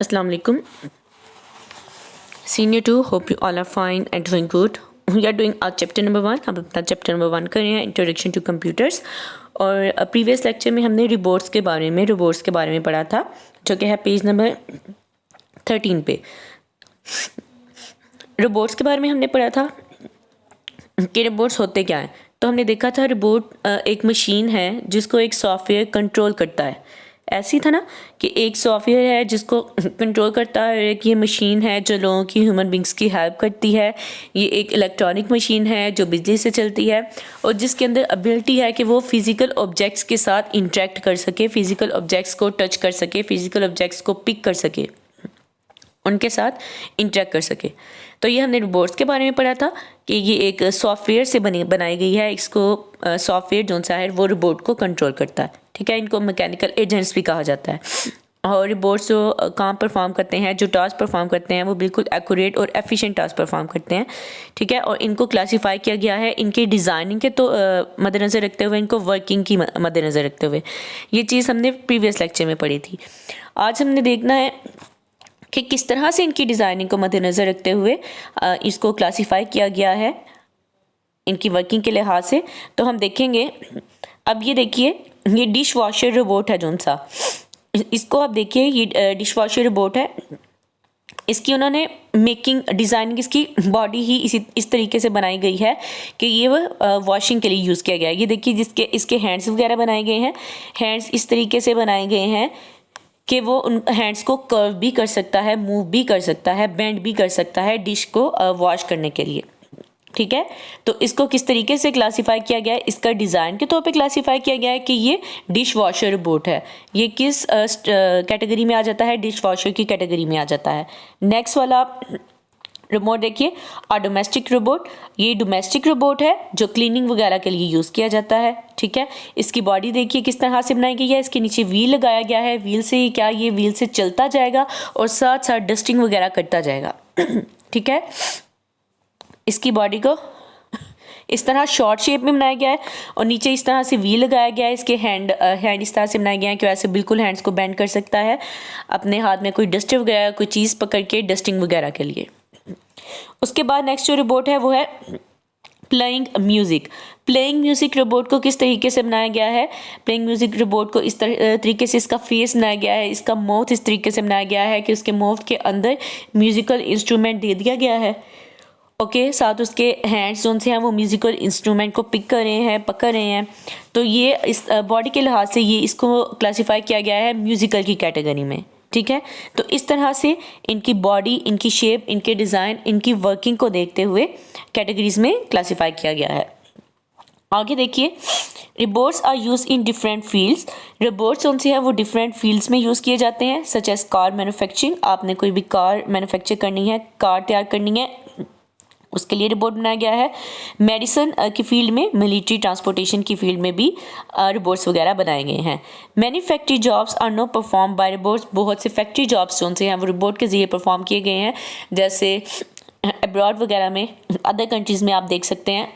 Assalamu alaikum. Senior 2, hope you all are fine and doing good. We are doing our chapter number 1. हम अपना chapter number 1 कर रहे हैं, introduction to computers. और previous lecture में हमने रोबोट्स के बारे में पढ़ा था, जो कि है पेज नंबर 13 पे. रोबोट्स के बारे में हमने पढ़ा था कि रोबोट्स होते क्या हैं. तो हमने देखा था रोबोट एक मशीन है जिसको एक सॉफ्टवेयर कंट्रोल करता है. ऐसे ही था ना कि एक सॉफ्टवेयर है जिसको कंट्रोल करता है, कि ये मशीन है जो लोगों की, ह्यूमन बींग्स की हेल्प करती है. ये एक इलेक्ट्रॉनिक मशीन है जो बिजली से चलती है और जिसके अंदर एबिलिटी है कि वो फिज़िकल ऑब्जेक्ट्स के साथ इंटरेक्ट कर सके, फिज़िकल ऑब्जेक्ट्स को टच कर सके, फिज़िकल ऑब्जेक्ट्स को पिक कर सके, उनके साथ इंटरेक्ट कर सके. तो ये हमने रोबोट्स के बारे में पढ़ा था कि ये एक सॉफ्टवेयर से बनाई गई है. इसको सॉफ्टवेयर जो सा है वो रोबोट को कंट्रोल करता है. ठीक है, इनको मैकेनिकल एजेंट्स भी कहा जाता है. और रोबोट्स जो काम परफॉर्म करते हैं, जो टास्क परफॉर्म करते हैं, वो बिल्कुल एक्यूरेट और एफिशिएंट टास्क परफॉर्म करते हैं. ठीक है, और इनको क्लासीफाई किया गया है इनके डिज़ाइनिंग के तो मद्देनज़र रखते हुए, इनको वर्किंग की मद्देनज़र रखते हुए. ये चीज़ हमने प्रीवियस लेक्चर में पढ़ी थी. आज हमने देखना है कि किस तरह से इनकी डिज़ाइनिंग को मद्देनज़र रखते हुए इसको क्लासीफाई किया गया है इनकी वर्किंग के लिहाज से. तो हम देखेंगे. अब ये देखिए, ये डिश वॉशर रोबोट है जो सा, इसको आप देखिए, ये डिश वॉशर रोबोट है. इसकी उन्होंने मेकिंग, डिज़ाइनिंग, इसकी बॉडी ही इस तरीके से बनाई गई है कि ये वॉशिंग के लिए यूज़ किया गया है. ये देखिए, इसके हैंड्स वगैरह बनाए गए हैं. हैंड्स इस तरीके से बनाए गए हैं कि वो उन हैंड्स को कर्व भी कर सकता है, मूव भी कर सकता है, बेंड भी कर सकता है डिश को वॉश करने के लिए. ठीक है, तो इसको किस तरीके से क्लासीफाई किया गया है, इसका डिज़ाइन के तौर पे क्लासीफाई किया गया है कि ये डिश वॉशर रोबोट है. ये किस कैटेगरी में आ जाता है, डिश वॉशर की कैटेगरी में आ जाता है. नेक्स्ट वाला रिमोट देखिए, और डोमेस्टिक रोबोट. ये डोमेस्टिक रोबोट है जो क्लीनिंग वगैरह के लिए यूज़ किया जाता है. ठीक है, इसकी बॉडी देखिए किस तरह से बनाई गई है. इसके नीचे व्हील लगाया गया है. व्हील से ये व्हील से चलता जाएगा और साथ साथ डस्टिंग वगैरह करता जाएगा. ठीक है, इसकी बॉडी को इस तरह शॉर्ट शेप में बनाया गया है और नीचे इस तरह से व्हील लगाया गया है. इसके हैंड इस तरह से बनाए गए हैं कि वैसे बिल्कुल हैंड्स को बेंड कर सकता है अपने हाथ में कोई डस्टर वगैरह, कोई चीज़ पकड़ के डस्टिंग वगैरह के लिए. उसके बाद नेक्स्ट जो रोबोट है वो है playing music. Playing music robot को किस तरीके से बनाया गया है. प्लेइंग म्यूज़िक रोबोट को इस तरीके से इसका फेस बनाया गया है, इसका माउथ इस तरीके से बनाया गया है कि उसके माउथ के अंदर म्यूज़िकल इंस्ट्रूमेंट दे दिया गया है. ओके, साथ उसके हैंड्स जो से हैं वो म्यूज़िकल इंस्ट्रूमेंट को पिक कर रहे हैं, पकड़ रहे हैं. तो ये इस बॉडी के लिहाज से ये इसको क्लासीफाई किया गया है म्यूज़िकल की कैटेगरी में. ठीक है, तो इस तरह से इनकी बॉडी, इनकी शेप, इनके डिज़ाइन, इनकी वर्किंग को देखते हुए कैटेगरीज में क्लासीफाई किया गया है. आगे देखिए, robots are use in different fields. Robots उनसे हैं वो डिफरेंट फील्ड्स में यूज़ किए जाते हैं, सच एज कार मैन्युफैक्चरिंग. आपने कोई भी कार मैन्युफैक्चर करनी है, कार तैयार करनी है, उसके लिए रोबोट बनाया गया है. मेडिसिन की फील्ड में, मिलिट्री ट्रांसपोर्टेशन की फील्ड में भी रोबोट्स वगैरह बनाए गए हैं. Many factory jobs are no perform by robots. बहुत से फैक्ट्री जॉब्स जो हैं वो रोबोट के जरिए परफॉर्म किए गए हैं. जैसे अब्रॉड वगैरह में, अदर कंट्रीज़ में आप देख सकते हैं,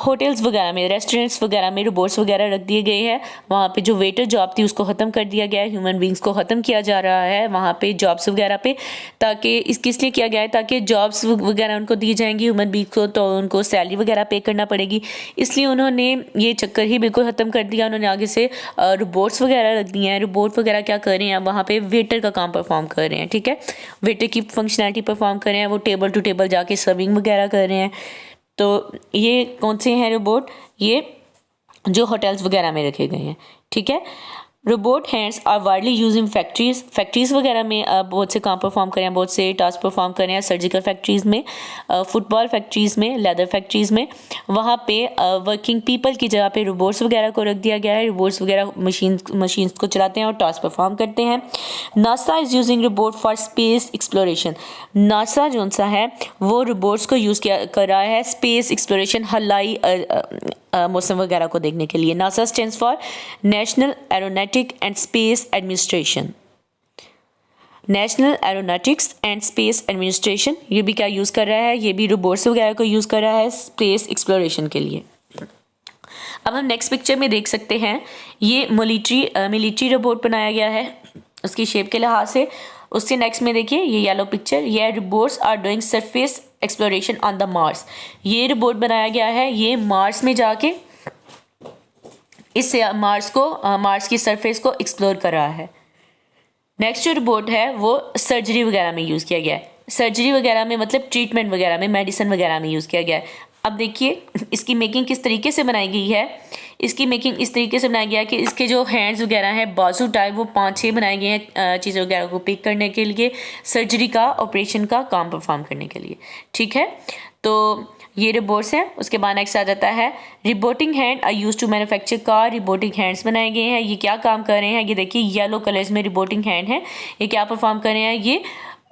होटल्स वगैरह में, रेस्टोरेंट्स वगैरह में रोबोट्स वगैरह रख दिए गए हैं. वहाँ पे जो वेटर जॉब थी उसको ख़त्म कर दिया गया है, ह्यूमन बींग्स को ख़त्म किया जा रहा है वहाँ पे जॉब्स वगैरह पे. ताकि किस लिए किया गया है, ताकि जॉब्स वगैरह उनको दी जाएंगी ह्यूमन बींग्स को, तो उनको सैलरी वगैरह पे करना पड़ेगी. इसलिए उन्होंने ये चक्कर ही बिल्कुल ख़त्म कर दिया. उन्होंने आगे से रोबोट्स वगैरह रख दिए हैं. रोबोट वगैरह क्या कर रहे हैं, वहाँ पर वेटर का काम परफॉर्म कर रहे हैं. ठीक है, वेटर की फंक्शनैलिटी परफॉर्म कर रहे हैं. वो टेबल टू टेबल जाके सर्विंग वगैरह कर रहे हैं. तो ये कौन से हैं रोबोट, ये जो होटल्स वगैरह में रखे गए हैं. ठीक है, robot hands are widely use in factories वगैरह में बहुत से काम परफॉर्म करें, बहुत से टास्क परफॉर्म करें. सर्जिकल फैक्ट्रीज़ में, फुटबॉल फैक्ट्रीज़ में, लेदर फैक्ट्रीज़ में, वहाँ पे वर्किंग पीपल की जगह पे रोबोट्स वगैरह को रख दिया गया है. रोबोट्स वगैरह मशीन्स को चलाते हैं और टास्क परफॉर्म करते हैं. NASA is using robot for space exploration. NASA जो सा है वो रोबोट्स को यूज़ कर रहा है स्पेस एक्सप्लोरेशन, हवाई मौसम वगैरह को देखने के लिए. NASA stands for national aeronautic and space administration. National aeronautics and space administration ये भी क्या यूज़ कर रहा है, ये भी रोबोट्स वगैरह को यूज़ कर रहा है स्पेस एक्सप्लोरेशन के लिए. अब हम नेक्स्ट पिक्चर में देख सकते हैं, ये मिलिट्री रोबोट बनाया गया है. उसकी शेप के लिहाज से। उससे नेक्स्ट में देखिए ये येलो पिक्चर, ये robots are doing surface exploration on the Mars. ये रोबोट बनाया गया है, ये मार्स में जाके इस मार्स की सरफेस को एक्सप्लोर कर रहा है। नेक्स्ट जो रोबोट है वो सर्जरी वगैरह में यूज़ किया गया है। सर्जरी वगैरह में मतलब ट्रीटमेंट वगैरह में, मेडिसिन वगैरह में यूज़ किया गया है। अब देखिए इसकी मेकिंग किस तरीके से बनाई गई है। इसकी मेकिंग इस तरीके से बनाया गया है कि इसके जो हैंड्स वगैरह हैं बाजू टाइप वो 5-6 बनाए गए हैं चीज़ें वगैरह को पिक करने के लिए, सर्जरी का, ऑपरेशन का काम परफॉर्म करने के लिए। ठीक है, तो ये रोबोट्स हैं। उसके बाद नेक्स्ट आ जाता है robotic hand are used to manufacture car. Robotic hands बनाए गए हैं। ये क्या काम कर रहे हैं, ये देखिए येलो कलर्स में रिबोटिंग हैंड है। ये क्या परफॉर्म कर रहे हैं, ये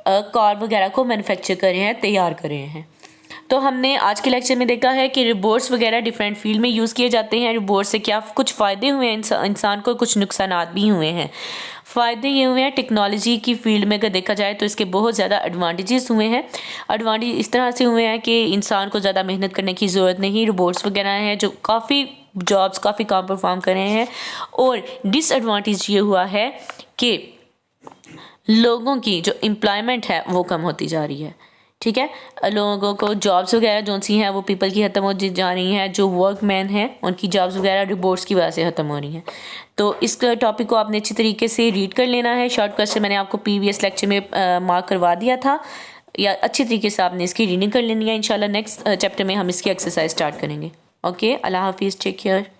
कार वगैरह को मैन्युफैक्चर कर रहे हैं, तैयार कर रहे हैं। तो हमने आज के लेक्चर में देखा है कि रोबोट्स वगैरह डिफरेंट फील्ड में यूज़ किए जाते हैं। रोबोट से क्या कुछ फ़ायदे हुए हैं इंसान को, कुछ नुकसानात भी हुए हैं। फ़ायदे ये हुए हैं टेक्नोलॉजी की फील्ड में अगर देखा जाए तो इसके बहुत ज़्यादा एडवांटेजेस हुए हैं। एडवांटेज इस तरह से हुए हैं कि इंसान को ज़्यादा मेहनत करने की ज़रूरत नहीं, रोबोट्स वगैरह हैं जो काफ़ी जॉब्स, काफ़ी काम परफॉर्म कर रहे हैं। और डिसएडवांटेज ये हुआ है कि लोगों की जो एम्प्लॉयमेंट है वो कम होती जा रही है। ठीक है, लोगों को जॉब्स वगैरह जो सी हैं वो पीपल की ख़त्म हो जा रही हैं। जो वर्कमैन हैं उनकी जॉब्स वगैरह रोबोट्स की वजह से ख़त्म हो रही हैं। तो इस टॉपिक को आपने अच्छी तरीके से रीड कर लेना है। शॉर्ट क्वेश्चन मैंने आपको प्रीवियस लेक्चर में मार्क करवा दिया था, या अच्छी तरीके से आपने इसकी रीडिंग कर लेनी है। इंशाल्लाह नेक्स्ट चैप्टर में हम इसकी एक्सरसाइज स्टार्ट करेंगे। ओके, अल्लाह हाफिज़, टेक केयर।